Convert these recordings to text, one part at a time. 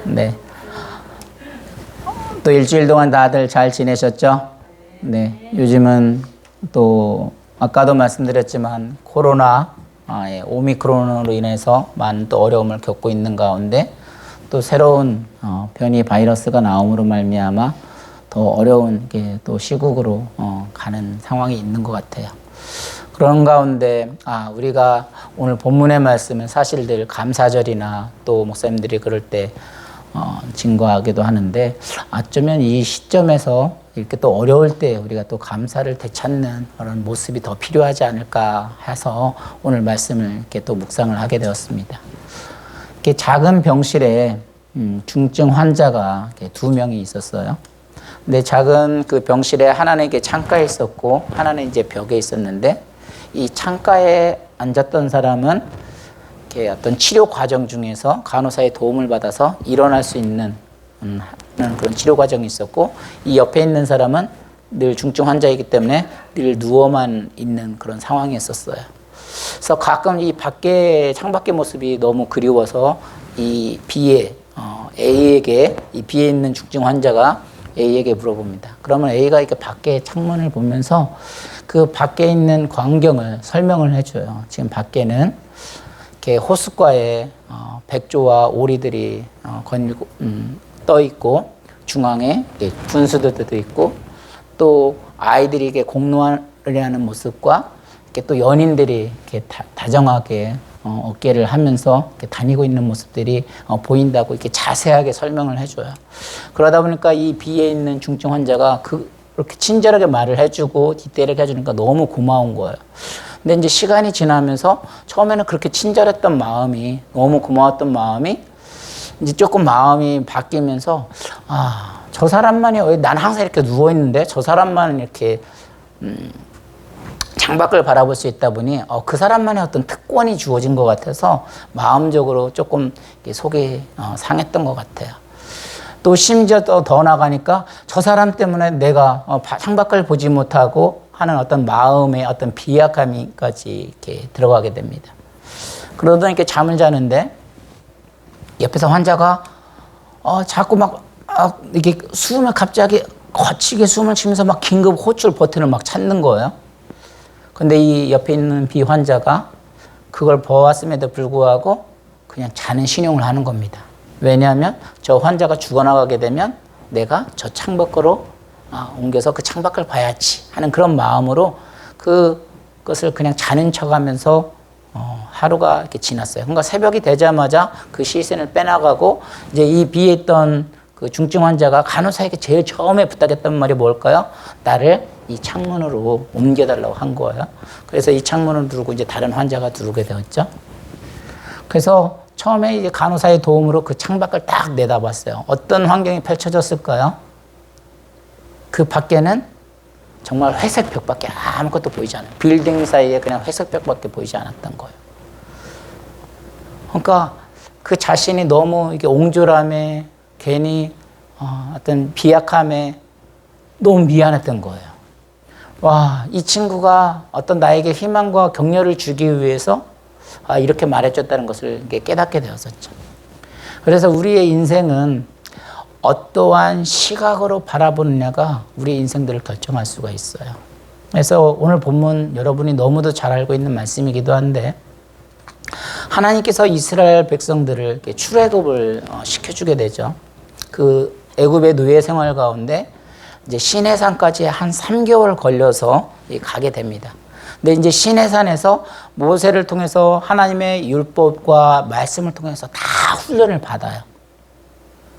네. 또 일주일 동안 다들 잘 지내셨죠? 네. 요즘은 또 아까도 말씀드렸지만 코로나, 오미크론으로 인해서 많은 또 어려움을 겪고 있는 가운데 또 새로운 변이 바이러스가 나옴으로 말미암아 더 어려운 게 또 시국으로 가는 상황이 있는 것 같아요. 그런 가운데 우리가 오늘 본문의 말씀은 사실 늘 감사절이나 또 목사님들이 그럴 때 증거하기도 하는데 어쩌면 이 시점에서 이렇게 또 어려울 때 우리가 또 감사를 되찾는 그런 모습이 더 필요하지 않을까 해서 오늘 말씀을 이렇게 또 묵상을 하게 되었습니다. 이렇게 작은 병실에 중증 환자가 2명이 있었어요. 근데 작은 그 병실에 하나는 이게 창가에 있었고 하나는 이제 벽에 있었는데 이 창가에 앉았던 사람은 이렇게 어떤 치료 과정 중에서 간호사의 도움을 받아서 일어날 수 있는 그런 치료 과정이 있었고 이 옆에 있는 사람은 늘 중증 환자이기 때문에 늘 누워만 있는 그런 상황이었어요. 그래서 가끔 이 밖에 창밖의 모습이 너무 그리워서 이 B에 A에게 이 B에 있는 중증 환자가 A에게 물어봅니다. 그러면 A가 이렇게 밖에 창문을 보면서 그 밖에 있는 광경을 설명을 해줘요. 지금 밖에는 이렇게 호숫가에 백조와 오리들이 떠 있고 중앙에 분수들도 있고 또 아이들이 이렇게 공놀이 하는 모습과 이렇게 또 연인들이 이렇게 다정하게 어깨를 하면서 이렇게 다니고 있는 모습들이 보인다고 이렇게 자세하게 설명을 해줘요. 그러다 보니까 이 B에 있는 중증 환자가 그렇게 친절하게 말을 해주고 디테일하게 해주니까 너무 고마운 거예요. 근데 이제 시간이 지나면서 처음에는 그렇게 친절했던 마음이 너무 고마웠던 마음이 이제 조금 마음이 바뀌면서 저 사람만이 왜 난 항상 이렇게 누워 있는데 저 사람만 이렇게 창밖을 바라볼 수 있다 보니 그 사람만의 어떤 특권이 주어진 것 같아서 마음적으로 조금 속이 상했던 것 같아요. 또 심지어 더 나가니까 저 사람 때문에 내가 창밖을 보지 못하고 하는 어떤 마음의 어떤 비약함이까지 이렇게 들어가게 됩니다. 그러더니 이렇게 잠을 자는데 옆에서 환자가 자꾸 막 이게 숨을 갑자기 거치게 숨을 치면서 막 긴급 호출 버튼을 막 찾는 거예요. 근데 이 옆에 있는 B 환자가 그걸 보았음에도 불구하고 그냥 자는 신용을 하는 겁니다. 왜냐하면 저 환자가 죽어나가게 되면 내가 저 창밖으로 옮겨서 그 창밖을 봐야지 하는 그런 마음으로 그것을 그냥 자는 척하면서 하루가 이렇게 지났어요. 그러니까 새벽이 되자마자 그 시선을 빼나가고 이제 이 B에 있던 그 중증 환자가 간호사에게 제일 처음에 부탁했던 말이 뭘까요? 나를 이 창문으로 옮겨달라고 한 거예요. 그래서 이 창문을 누르고 이제 다른 환자가 누르게 되었죠. 그래서 처음에 이제 간호사의 도움으로 그 창밖을 딱 내다봤어요. 어떤 환경이 펼쳐졌을까요? 그 밖에는 정말 회색 벽밖에 아무것도 보이지 않아요. 빌딩 사이에 그냥 회색 벽밖에 보이지 않았던 거예요. 그러니까 그 자신이 너무 이게 옹졸함에 괜히 어떤 비약함에 너무 미안했던 거예요. 이 친구가 어떤 나에게 희망과 격려를 주기 위해서 이렇게 말해줬다는 것을 깨닫게 되었었죠. 그래서 우리의 인생은 어떠한 시각으로 바라보느냐가 우리의 인생들을 결정할 수가 있어요. 그래서 오늘 본문 여러분이 너무도 잘 알고 있는 말씀이기도 한데 하나님께서 이스라엘 백성들을 출애굽을 시켜주게 되죠. 그 애굽의 노예 생활 가운데 이제 시내산까지 한 3개월 걸려서 가게 됩니다. 근데 이제 시내산에서 모세를 통해서 하나님의 율법과 말씀을 통해서 다 훈련을 받아요.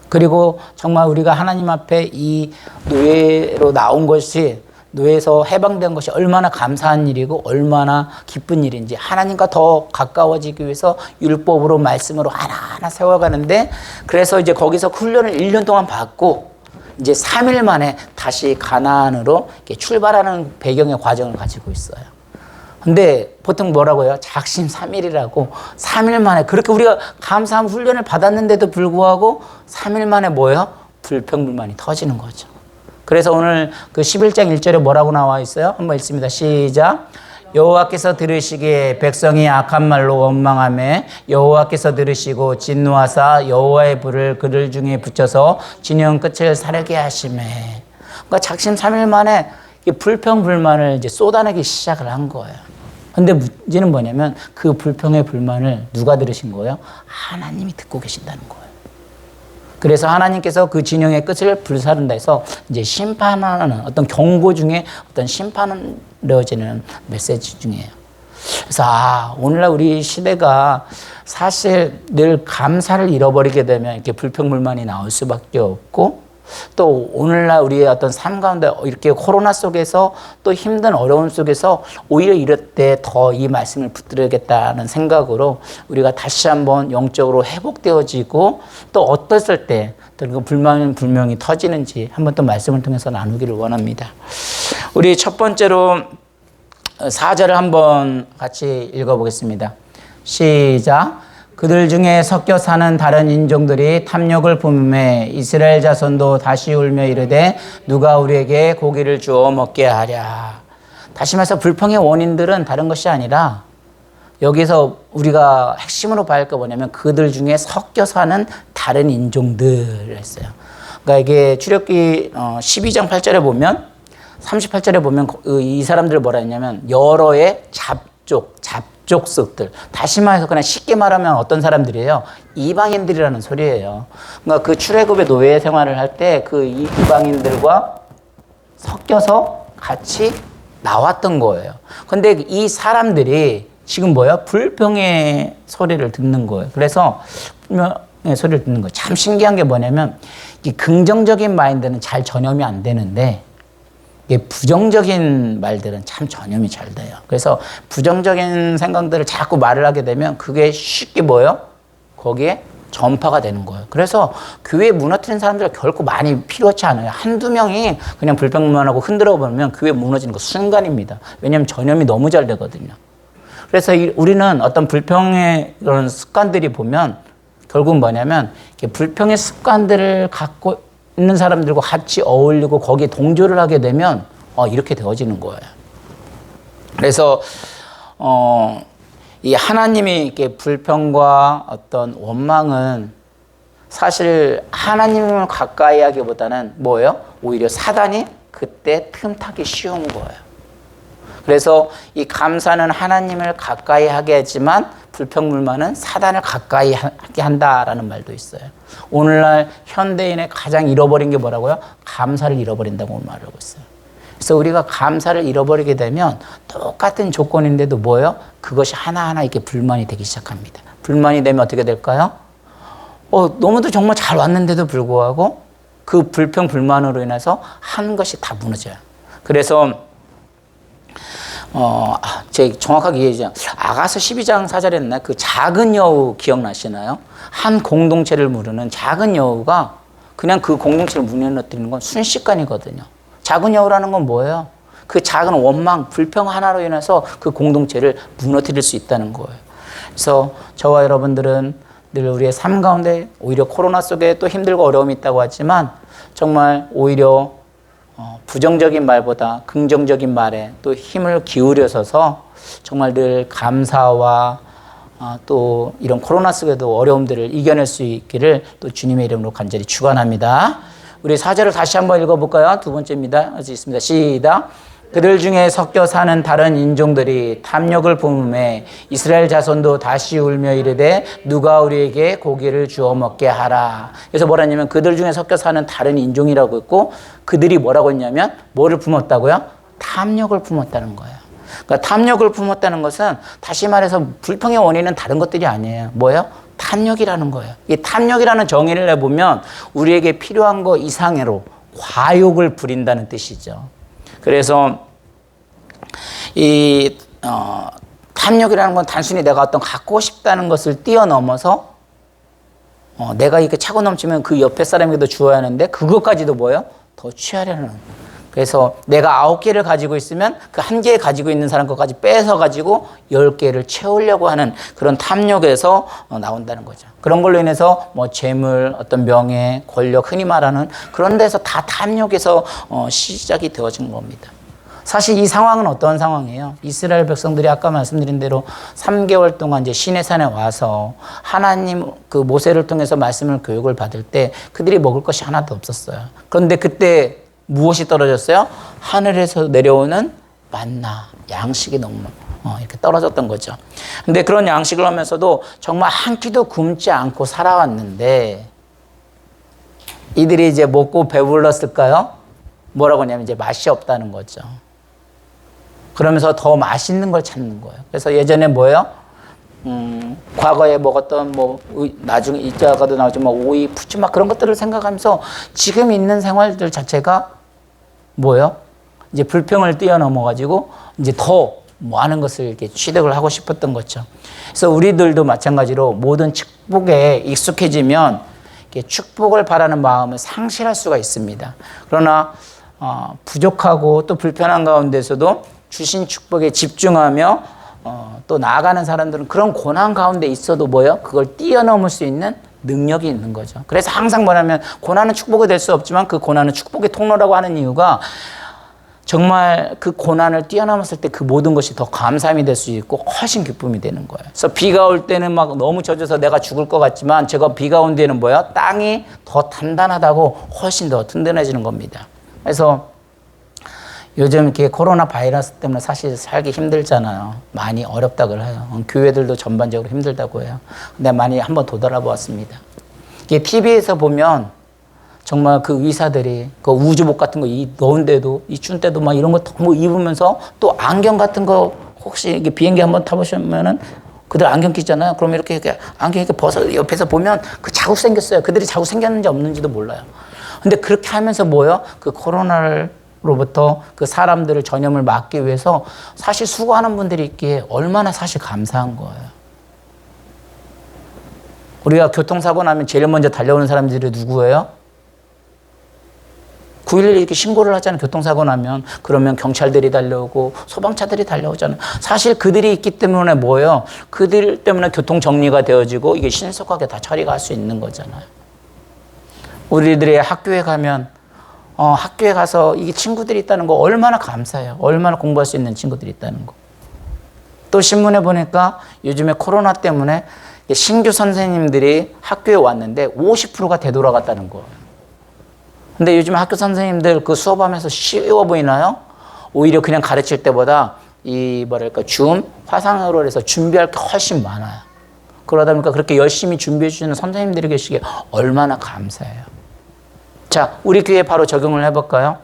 그리고 정말 우리가 하나님 앞에 이 노예로 나온 것이 노예에서 해방된 것이 얼마나 감사한 일이고 얼마나 기쁜 일인지 하나님과 더 가까워지기 위해서 율법으로 말씀으로 하나하나 세워가는데 그래서 이제 거기서 훈련을 1년 동안 받고 이제 3일 만에 다시 가나안으로 출발하는 배경의 과정을 가지고 있어요. 근데 보통 뭐라고 해요? 작심삼일이라고 3일 만에 그렇게 우리가 감사한 훈련을 받았는데도 불구하고 3일 만에 뭐예요? 불평불만이 터지는 거죠. 그래서 오늘 그 11장 1절에 뭐라고 나와 있어요? 한번 읽습니다. 시작. 여호와께서 들으시기에 백성이 악한 말로 원망하며 여호와께서 들으시고 진노하사 여호와의 불을 그들 중에 붙여서 진영 끝을 사르게 하시매. 그러니까 작심삼일 만에 불평불만을 이제 쏟아내기 시작을 한 거예요. 근데 문제는 뭐냐면 그 불평의 불만을 누가 들으신 거예요? 하나님이 듣고 계신다는 거예요. 그래서 하나님께서 그 진영의 끝을 불사른다 해서 이제 심판하는 어떤 경고 중에 어떤 심판은 되어지는 메시지 중이에요. 그래서 오늘날 우리 시대가 사실 늘 감사를 잃어버리게 되면 이렇게 불평불만이 나올 수밖에 없고, 또 오늘날 우리의 어떤 삶 가운데 이렇게 코로나 속에서 또 힘든 어려움 속에서 오히려 이럴 때 더 이 말씀을 붙들어야겠다는 생각으로 우리가 다시 한번 영적으로 회복되어지고, 또 어떻을 때 그 불만 불명이 터지는지 한번 또 말씀을 통해서 나누기를 원합니다. 우리 첫 번째로 4절을 한번 같이 읽어보겠습니다. 시작. 그들 중에 섞여 사는 다른 인종들이 탐욕을 품음에 이스라엘 자손도 다시 울며 이르되 누가 우리에게 고기를 주어 먹게 하랴. 다시 말해서 불평의 원인들은 다른 것이 아니라 여기서 우리가 핵심으로 봐야 할 게 뭐냐면 그들 중에 섞여 사는 다른 인종들 했어요. 그러니까 이게 출애굽기 12장 8절에 보면 38절에 보면 이 사람들 뭐라 했냐면 여러의 잡족속들. 다시 말해서 그냥 쉽게 말하면 어떤 사람들이에요? 이방인들이라는 소리예요. 그러니까 그 출애굽의 노예 생활을 할 때 그 이방인들과 섞여서 같이 나왔던 거예요. 근데 이 사람들이 지금 뭐야? 불평의 소리를 듣는 거예요. 그래서 불평의 소리를 듣는 거예요. 참 신기한 게 뭐냐면 이 긍정적인 마인드는 잘 전염이 안 되는데 이게 부정적인 말들은 참 전염이 잘 돼요. 그래서 부정적인 생각들을 자꾸 말을 하게 되면 그게 쉽게 뭐예요? 거기에 전파가 되는 거예요. 그래서 교회 무너뜨리는 사람들 결코 많이 필요하지 않아요. 한두 명이 그냥 불평만하고 흔들어 보면 교회 무너지는 거 순간입니다. 왜냐하면 전염이 너무 잘 되거든요. 그래서 우리는 어떤 불평의 그런 습관들이 보면 결국 뭐냐면 불평의 습관들을 갖고 있는 사람들과 같이 어울리고 거기에 동조를 하게 되면 이렇게 되어지는 거예요. 그래서 이 하나님이 이렇게 불평과 어떤 원망은 사실 하나님을 가까이 하기보다는 뭐예요? 오히려 사단이 그때 틈타기 쉬운 거예요. 그래서 이 감사는 하나님을 가까이 하게 하지만 불평불만은 사단을 가까이 하게 한다라는 말도 있어요. 오늘날 현대인의 가장 잃어버린 게 뭐라고요? 감사를 잃어버린다고 말하고 있어요. 그래서 우리가 감사를 잃어버리게 되면 똑같은 조건인데도 뭐예요? 그것이 하나하나 이렇게 불만이 되기 시작합니다. 불만이 되면 어떻게 될까요? 너무도 정말 잘 왔는데도 불구하고 그 불평 불만으로 인해서 한 것이 다 무너져요. 그래서 제 정확하게 얘기하자면 아가서 12장 4절에 있나 그 작은 여우 기억나시나요? 한 공동체를 무르는 작은 여우가 그냥 그 공동체를 무너뜨리는 건 순식간이거든요. 작은 여우라는 건 뭐예요? 그 작은 원망, 불평 하나로 인해서 그 공동체를 무너뜨릴 수 있다는 거예요. 그래서 저와 여러분들은 늘 우리의 삶 가운데 오히려 코로나 속에 또 힘들고 어려움이 있다고 하지만 정말 오히려 부정적인 말보다 긍정적인 말에 또 힘을 기울여서서 정말 늘 감사와 또 이런 코로나 속에도 어려움들을 이겨낼 수 있기를 또 주님의 이름으로 간절히 축원합니다. 우리 4절을 다시 한번 읽어볼까요? 두 번째입니다. 할 수 있습니다. 시작. 그들 중에 섞여 사는 다른 인종들이 탐욕을 품음에 이스라엘 자손도 다시 울며 이르되 누가 우리에게 고기를 주어 먹게 하라. 그래서 뭐라 했냐면 그들 중에 섞여 사는 다른 인종이라고 했고 그들이 뭐라고 했냐면 뭐를 품었다고요? 탐욕을 품었다는 거예요. 그러니까 탐욕을 품었다는 것은 다시 말해서 불평의 원인은 다른 것들이 아니에요. 뭐예요? 탐욕이라는 거예요. 이 탐욕이라는 정의를 해보면 우리에게 필요한 거 이상으로 과욕을 부린다는 뜻이죠. 그래서 이 탐욕이라는 건 단순히 내가 어떤 갖고 싶다는 것을 뛰어넘어서 내가 이렇게 차고 넘치면 그 옆에 사람에게도 주어야 하는데 그것까지도 뭐예요? 더 취하려는. 그래서 내가 9개를 가지고 있으면 그 1개 가지고 있는 사람 것까지 뺏어 가지고 10개를 채우려고 하는 그런 탐욕에서 나온다는 거죠. 그런 걸로 인해서 뭐 재물, 어떤 명예, 권력, 흔히 말하는 그런 데서 다 탐욕에서 시작이 되어진 겁니다. 사실 이 상황은 어떤 상황이에요? 이스라엘 백성들이 아까 말씀드린 대로 3개월 동안 이제 시내산에 와서 하나님 그 모세를 통해서 말씀을 교육을 받을 때 그들이 먹을 것이 하나도 없었어요. 그런데 그때 무엇이 떨어졌어요? 하늘에서 내려오는 만나, 양식이 너무 이렇게 떨어졌던 거죠. 근데 그런 양식을 하면서도 정말 한 끼도 굶지 않고 살아왔는데 이들이 이제 먹고 배불렀을까요? 뭐라고 하냐면 이제 맛이 없다는 거죠. 그러면서 더 맛있는 걸 찾는 거예요. 그래서 예전에 뭐예요? 과거에 먹었던 나중에 이자가도 나오지만 오이, 푸치 막 그런 것들을 생각하면서 지금 있는 생활들 자체가 뭐예요? 이제 불평을 뛰어넘어가지고 이제 더 많은 것을 이렇게 취득을 하고 싶었던 거죠. 그래서 우리들도 마찬가지로 모든 축복에 익숙해지면 축복을 바라는 마음을 상실할 수가 있습니다. 그러나 부족하고 또 불편한 가운데서도 주신 축복에 집중하며 또 나아가는 사람들은 그런 고난 가운데 있어도 뭐예요? 그걸 뛰어넘을 수 있는 능력이 있는 거죠. 그래서 항상 뭐냐면 고난은 축복이 될 수 없지만 그 고난은 축복의 통로라고 하는 이유가 정말 그 고난을 뛰어넘었을 때 그 모든 것이 더 감사함이 될 수 있고 훨씬 기쁨이 되는 거예요. 그래서 비가 올 때는 막 너무 젖어서 내가 죽을 것 같지만 제가 비가 온 데는 뭐야? 땅이 더 단단하다고 훨씬 더 든든해지는 겁니다. 그래서 요즘 이렇게 코로나 바이러스 때문에 사실 살기 힘들잖아요. 많이 어렵다고 해요. 교회들도 전반적으로 힘들다고 해요. 근데 많이 한번 되돌아보았습니다. 이게 TV에서 보면 정말 그 의사들이 그 우주복 같은 거 이 더운데도 이 추운 때도 막 이런 거 너무 입으면서 또 안경 같은 거 혹시 이게 비행기 한번 타보시면은 그들 안경 끼잖아요. 그럼 이렇게 안경 이렇게 벗어 옆에서 보면 그 자국 생겼어요. 그들이 자국 생겼는지 없는지도 몰라요. 근데 그렇게 하면서 뭐예요? 그 코로나로부터 그 사람들을 전염을 막기 위해서 사실 수고하는 분들이 있기에 얼마나 사실 감사한 거예요. 우리가 교통사고 나면 제일 먼저 달려오는 사람들이 누구예요? 911 이렇게 신고를 하잖아요. 교통사고 나면. 그러면 경찰들이 달려오고 소방차들이 달려오잖아요. 사실 그들이 있기 때문에 뭐예요? 그들 때문에 교통 정리가 되어지고 이게 신속하게 다 처리가 할 수 있는 거잖아요. 우리들이 학교에 가면 학교에 가서 이게 친구들이 있다는 거 얼마나 감사해요. 얼마나 공부할 수 있는 친구들이 있다는 거. 또 신문에 보니까 요즘에 코로나 때문에 신규 선생님들이 학교에 왔는데 50%가 되돌아갔다는 거예요. 근데 요즘 학교 선생님들 그 수업하면서 쉬워 보이나요? 오히려 그냥 가르칠 때보다 줌, 화상으로 해서 준비할 게 훨씬 많아요. 그러다 보니까 그렇게 열심히 준비해 주시는 선생님들이 계시기에 얼마나 감사해요. 자, 우리 교회에 바로 적용을 해볼까요?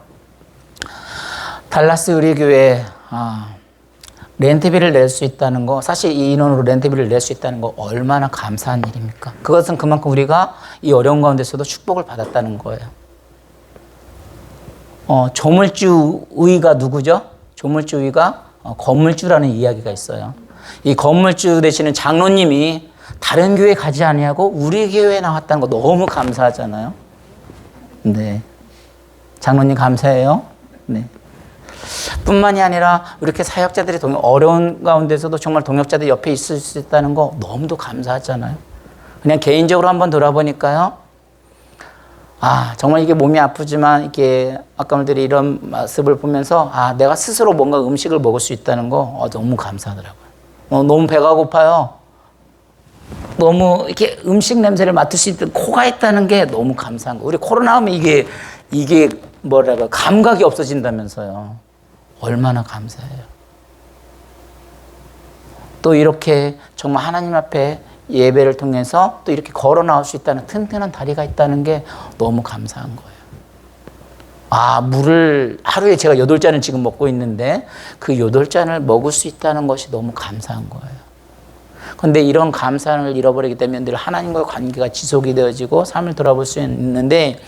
달라스 우리 교회에 렌트비를 낼 수 있다는 거, 사실 이 인원으로 렌트비를 낼 수 있다는 거 얼마나 감사한 일입니까? 그것은 그만큼 우리가 이 어려운 가운데서도 축복을 받았다는 거예요. 조물주의가 누구죠? 조물주의가 건물주라는 이야기가 있어요. 이 건물주 되시는 장로님이 다른 교회 가지 아니하고 우리 교회에 나왔다는 거 너무 감사하잖아요. 네, 장로님 감사해요. 네. 뿐만이 아니라 이렇게 사역자들이 어려운 가운데서도 정말 동역자들 옆에 있을 수 있다는 거 너무도 감사하잖아요. 그냥 개인적으로 한번 돌아보니까요. 정말 이게 몸이 아프지만 이게 아까 말들이 이런 모습을 보면서 내가 스스로 뭔가 음식을 먹을 수 있다는 거 너무 감사하더라고요. 너무 배가 고파요. 너무 이렇게 음식 냄새를 맡을 수 있는 코가 있다는 게 너무 감사한 거. 우리 코로나 하면 이게 감각이 없어진다면서요. 얼마나 감사해요. 또 이렇게 정말 하나님 앞에 예배를 통해서 또 이렇게 걸어 나올 수 있다는 튼튼한 다리가 있다는 게 너무 감사한 거예요. 물을 하루에 제가 8잔을 지금 먹고 있는데 그 8잔을 먹을 수 있다는 것이 너무 감사한 거예요. 그런데 이런 감사를 잃어버리기 때문에 늘 하나님과의 관계가 지속이 되어지고 삶을 돌아볼 수 있는데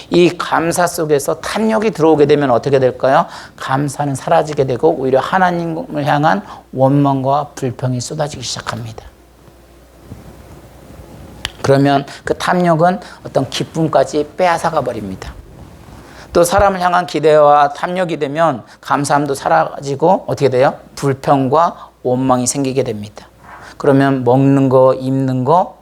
이 감사 속에서 탐욕이 들어오게 되면 어떻게 될까요? 감사는 사라지게 되고 오히려 하나님을 향한 원망과 불평이 쏟아지기 시작합니다. 그러면 그 탐욕은 어떤 기쁨까지 빼앗아가 버립니다. 또 사람을 향한 기대와 탐욕이 되면 감사함도 사라지고 어떻게 돼요? 불평과 원망이 생기게 됩니다. 그러면 먹는 거, 입는 거,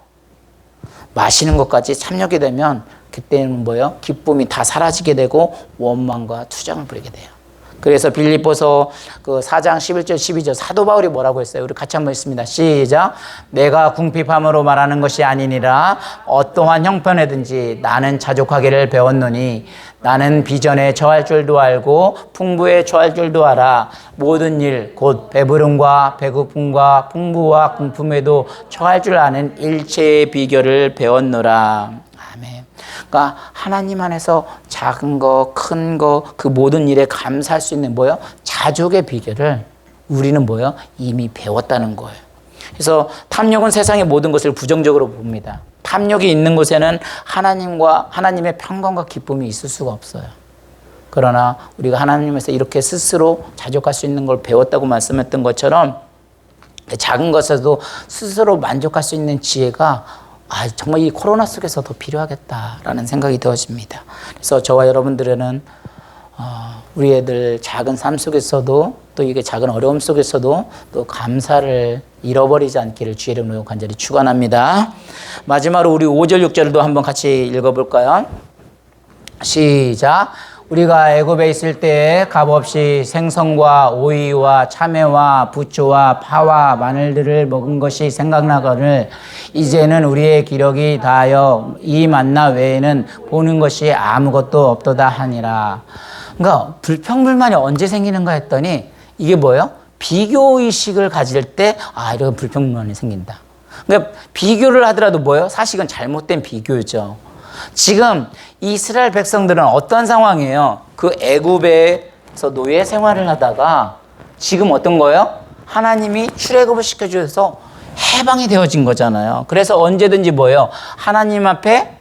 마시는 것까지 탐욕이 되면 그때는 뭐예요? 기쁨이 다 사라지게 되고 원망과 투정을 부리게 돼요. 그래서 빌립보서 그 4장 11절 12절 사도 바울이 뭐라고 했어요? 우리 같이 한번 읽습니다. 시작. 내가 궁핍함으로 말하는 것이 아니니라 어떠한 형편에든지 나는 자족하기를 배웠노니 나는 비전에 처할 줄도 알고 풍부에 처할 줄도 알아. 모든 일 곧 배부름과 배고픔과 풍부와 궁품에도 처할 줄 아는 일체의 비결을 배웠노라. 아멘. 그러니까 하나님 안에서 작은 거, 큰 거, 그 모든 일에 감사할 수 있는 뭐요? 자족의 비결을 우리는 뭐요? 이미 배웠다는 거예요. 그래서 탐욕은 세상의 모든 것을 부정적으로 봅니다. 탐욕이 있는 곳에는 하나님의 평강과 기쁨이 있을 수가 없어요. 그러나 우리가 하나님에서 이렇게 스스로 자족할 수 있는 걸 배웠다고 말씀했던 것처럼 작은 것에도 스스로 만족할 수 있는 지혜가 정말 이 코로나 속에서 더 필요하겠다라는 생각이 되어집니다. 그래서 저와 여러분들은 우리 애들 작은 삶 속에서도 또 이게 작은 어려움 속에서도 또 감사를 잃어버리지 않기를 주의 이름으로 간절히 축원합니다. 마지막으로 우리 5절 6절도 한번 같이 읽어볼까요? 시작. 우리가 애굽에 있을 때에 값없이 생선과 오이와 참외와 부초와 파와 마늘들을 먹은 것이 생각나거늘 이제는 우리의 기력이 다하여 이 만나 외에는 보는 것이 아무것도 없도다 하니라. 그러니까 불평불만이 언제 생기는가 했더니 이게 뭐예요? 비교의식을 가질 때 이런 불평불만이 생긴다. 그러니까 비교를 하더라도 뭐예요? 사실은 잘못된 비교죠. 지금 이스라엘 백성들은 어떤 상황이에요? 그 애굽에서 노예 생활을 하다가 지금 어떤 거예요? 하나님이 출애굽을 시켜주셔서 해방이 되어진 거잖아요. 그래서 언제든지 뭐예요? 하나님 앞에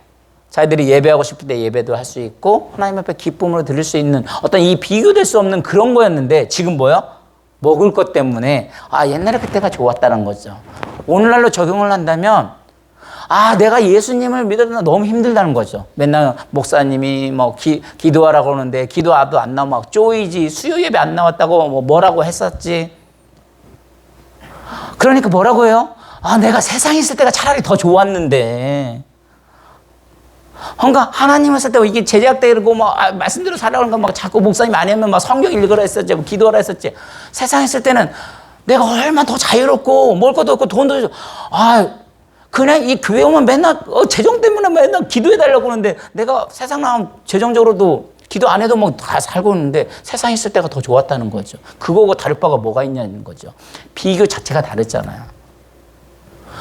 자기들이 예배하고 싶을 때 예배도 할 수 있고 하나님 앞에 기쁨으로 드릴 수 있는 어떤 이 비교될 수 없는 그런 거였는데 지금 뭐예요? 먹을 것 때문에 옛날에 그때가 좋았다는 거죠. 오늘날로 적용을 한다면 내가 예수님을 믿었는데 너무 힘들다는 거죠. 맨날 목사님이 기도하라고 하는데 기도도 안 나오면 막 쪼이지. 수요 예배 안 나왔다고 뭐라고 했었지. 그러니까 뭐라고 해요? 내가 세상에 있을 때가 차라리 더 좋았는데. 그러니까 하나님 있을 때 이게 제작되고 말씀대로 살아가는 거 자꾸 목사님 아니면 성경 읽으라 했었지, 기도하라 했었지. 세상에 있을 때는 내가 얼마나 더 자유롭고 먹을 것도 없고 돈도 그냥 이 교회 오면 맨날 재정 때문에 맨날 기도해달라고 하는데 내가 세상 나가면 재정적으로도 기도 안 해도 다 살고 있는데 세상에 있을 때가 더 좋았다는 거죠. 그거하고 다를 바가 뭐가 있냐는 거죠. 비교 자체가 다르잖아요.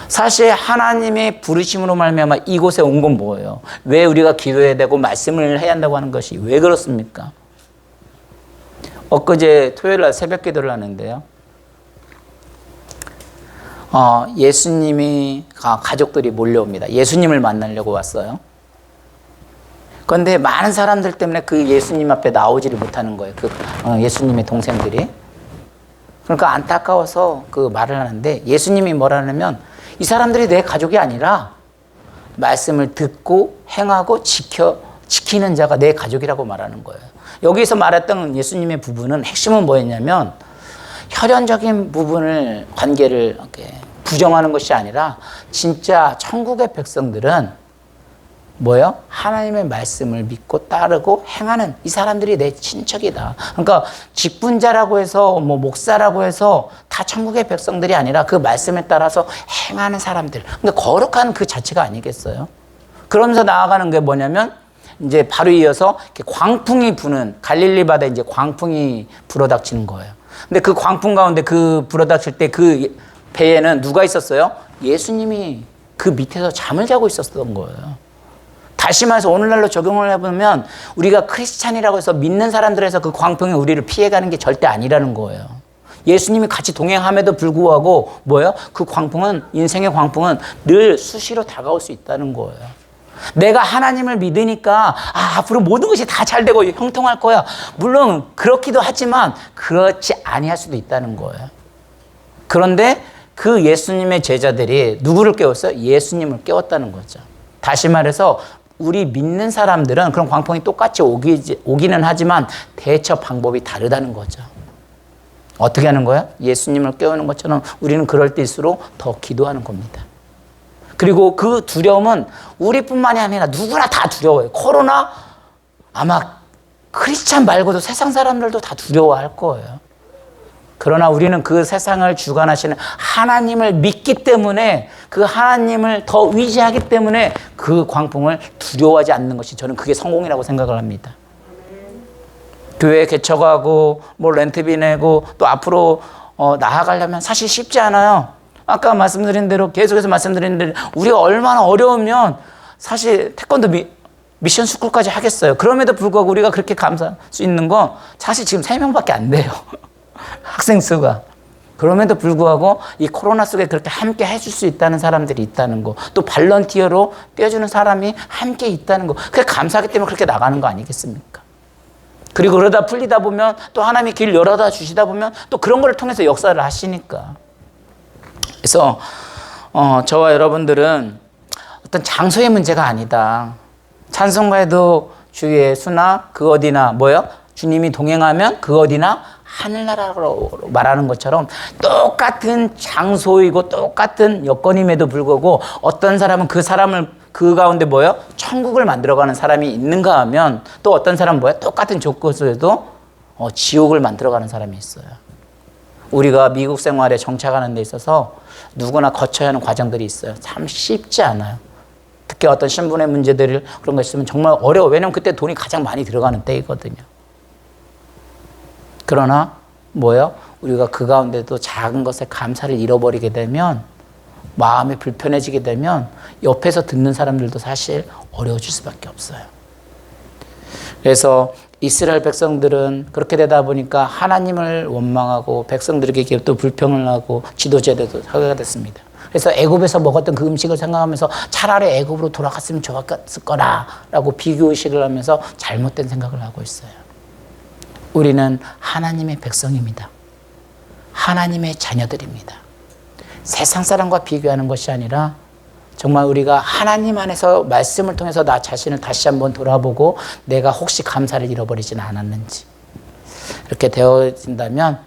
사실 하나님의 부르심으로 말미암아 이곳에 온 건 뭐예요? 왜 우리가 기도해야 되고 말씀을 해야 한다고 하는 것이 왜 그렇습니까? 엊그제 토요일 날 새벽 기도를 하는데요. 예수님이 가족들이 몰려옵니다. 예수님을 만나려고 왔어요. 그런데 많은 사람들 때문에 그 예수님 앞에 나오지를 못하는 거예요. 예수님의 동생들이. 그러니까 안타까워서 그 말을 하는데 예수님이 뭐라냐면 이 사람들이 내 가족이 아니라 말씀을 듣고 행하고 지키는 자가 내 가족이라고 말하는 거예요. 여기서 말했던 예수님의 부분은 핵심은 뭐였냐면 혈연적인 부분을 관계를 이렇게 부정하는 것이 아니라 진짜 천국의 백성들은 뭐예요? 하나님의 말씀을 믿고 따르고 행하는 이 사람들이 내 친척이다. 그러니까 직분자라고 해서 목사라고 해서 다 천국의 백성들이 아니라 그 말씀에 따라서 행하는 사람들. 그러니까 거룩한 그 자체가 아니겠어요? 그러면서 나아가는 게 뭐냐면 이제 바로 이어서 광풍이 부는 갈릴리 바다에 이제 광풍이 불어닥치는 거예요. 근데 그 광풍 가운데 그 불어닥칠 때 그 배에는 누가 있었어요? 예수님이 그 밑에서 잠을 자고 있었던 거예요. 다시 말해서 오늘날로 적용을 해보면 우리가 크리스찬이라고 해서 믿는 사람들에서 그 광풍이 우리를 피해가는 게 절대 아니라는 거예요. 예수님이 같이 동행함에도 불구하고 뭐예요? 그 광풍은 인생의 광풍은 늘 수시로 다가올 수 있다는 거예요. 내가 하나님을 믿으니까 앞으로 모든 것이 다 잘 되고 형통할 거야. 물론 그렇기도 하지만 그렇지 아니할 수도 있다는 거예요. 그런데 그 예수님의 제자들이 누구를 깨웠어요? 예수님을 깨웠다는 거죠. 다시 말해서 우리 믿는 사람들은 그런 광풍이 똑같이 오기는 하지만 대처 방법이 다르다는 거죠. 어떻게 하는 거야? 예수님을 깨우는 것처럼 우리는 그럴 때일수록 더 기도하는 겁니다. 그리고 그 두려움은 우리뿐만이 아니라 누구나 다 두려워요. 코로나 아마 크리스찬 말고도 세상 사람들도 다 두려워할 거예요. 그러나 우리는 그 세상을 주관하시는 하나님을 믿기 때문에, 그 하나님을 더 의지하기 때문에 그 광풍을 두려워하지 않는 것이, 저는 그게 성공이라고 생각을 합니다. 교회 개척하고 뭐 렌트비 내고 또 앞으로 나아가려면 사실 쉽지 않아요. 아까 말씀드린 대로, 계속해서 말씀드린 대로 우리가 얼마나 어려우면 사실 태권도 미션 스쿨까지 하겠어요. 그럼에도 불구하고 우리가 그렇게 감사할 수 있는 건 사실 지금 3명밖에 안 돼요. 학생 수가. 그럼에도 불구하고 이 코로나 속에 그렇게 함께 해줄 수 있다는 사람들이 있다는 거, 또 발런티어로 떼어주는 사람이 함께 있다는 거, 그게 감사하기 때문에 그렇게 나가는 거 아니겠습니까? 그리고 그러다 풀리다 보면 또 하나님이 길 열어다 주시다 보면 또 그런 걸 통해서 역사를 하시니까. 그래서 저와 여러분들은 어떤 장소의 문제가 아니다. 찬송가에도 주의 수나 그 어디나 뭐요? 주님이 동행하면 그 어디나 하늘나라로 말하는 것처럼 똑같은 장소이고 똑같은 여건임에도 불구하고 어떤 사람은 그 사람을 그 가운데 뭐요? 천국을 만들어가는 사람이 있는가 하면, 또 어떤 사람은 뭐요? 똑같은 조건에도 지옥을 만들어가는 사람이 있어요. 우리가 미국 생활에 정착하는 데 있어서 누구나 거쳐야 하는 과정들이 있어요. 참 쉽지 않아요. 특히 어떤 신분의 문제들 그런 거 있으면 정말 어려워. 왜냐면 그때 돈이 가장 많이 들어가는 때이거든요. 그러나 뭐예요? 우리가 그 가운데도 작은 것에 감사를 잃어버리게 되면, 마음이 불편해지게 되면 옆에서 듣는 사람들도 사실 어려워질 수밖에 없어요. 그래서 이스라엘 백성들은 그렇게 되다 보니까 하나님을 원망하고 백성들에게 또 불평을 하고 지도자들도 하게 됐습니다. 그래서 애굽에서 먹었던 그 음식을 생각하면서 차라리 애굽으로 돌아갔으면 좋았을 거라라고 비교의식을 하면서 잘못된 생각을 하고 있어요. 우리는 하나님의 백성입니다. 하나님의 자녀들입니다. 세상 사람과 비교하는 것이 아니라 정말 우리가 하나님 안에서 말씀을 통해서 나 자신을 다시 한번 돌아보고 내가 혹시 감사를 잃어버리지는 않았는지, 이렇게 되어진다면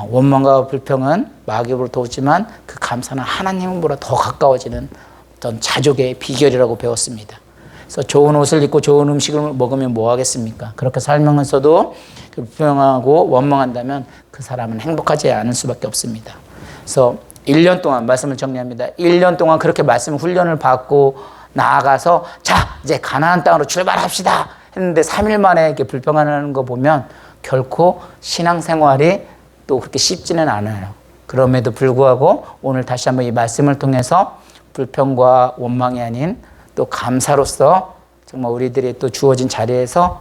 원망과 불평은 마귀로 도우지만 그 감사는 하나님보다 더 가까워지는 어떤 자족의 비결이라고 배웠습니다. 그래서 좋은 옷을 입고 좋은 음식을 먹으면 뭐 하겠습니까? 그렇게 살면서도 불평하고 원망한다면 그 사람은 행복하지 않을 수밖에 없습니다. 그래서 1년 동안, 말씀을 정리합니다. 1년 동안 그렇게 말씀 훈련을 받고 나아가서 자, 이제 가나안 땅으로 출발합시다 했는데 3일 만에 이렇게 불평하는 거 보면 결코 신앙생활이 또 그렇게 쉽지는 않아요. 그럼에도 불구하고 오늘 다시 한번 이 말씀을 통해서 불평과 원망이 아닌 또 감사로서 정말 우리들이 또 주어진 자리에서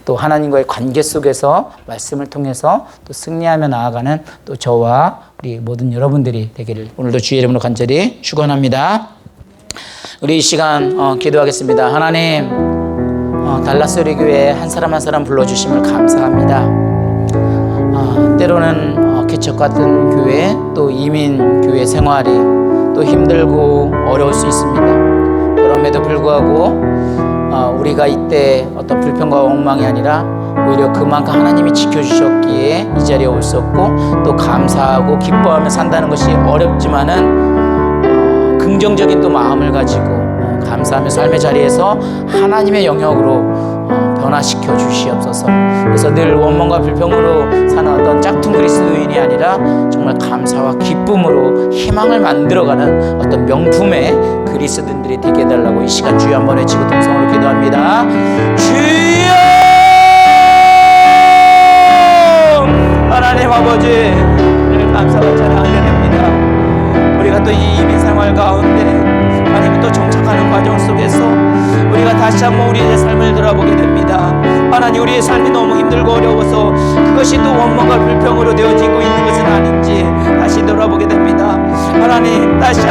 또 하나님과의 관계 속에서 말씀을 통해서 또 승리하며 나아가는 또 저와 우리 모든 여러분들이 되기를 오늘도 주의 이름으로 간절히 축원합니다. 우리 이 시간 기도하겠습니다. 하나님, 달라스 우리 교회에 한 사람 한 사람 불러주심을 감사합니다. 때로는 개척 같은 교회, 또 이민 교회 생활이 또 힘들고 어려울 수 있습니다. 그럼에도 불구하고 우리가 이때 어떤 불평과 원망이 아니라 오히려 그만큼 하나님이 지켜주셨기에 이 자리에 올 수 없고, 또 감사하고 기뻐하며 산다는 것이 어렵지만은 긍정적인 또 마음을 가지고 감사하며 삶의 자리에서 하나님의 영역으로 변화시켜 주시옵소서. 그래서 늘 원망과 불평으로 사는 어떤 짝퉁 그리스도인이 아니라 정말 감사와 기쁨으로 희망을 만들어가는 어떤 명품의 그리스도인들이 되게 해달라고 이 시간 주여 한번 외치고 동성으로 기도합니다. 주여! 하나님 아버지, 늘 감사와 찬양을 드립니다. 우리가 또 이 이민 생활 가운데 하나님 또 정착하는 과정 속에서 우리가 다시 한번 우리의 삶을 돌아보게 됩니다. 하나님, 우리의 삶이 너무 힘들고 어려워서 그것이 또 원망과 불평으로 되어지고 있는 것은 아닌지 다시 돌아보게 됩니다. 하나님, 다시 한번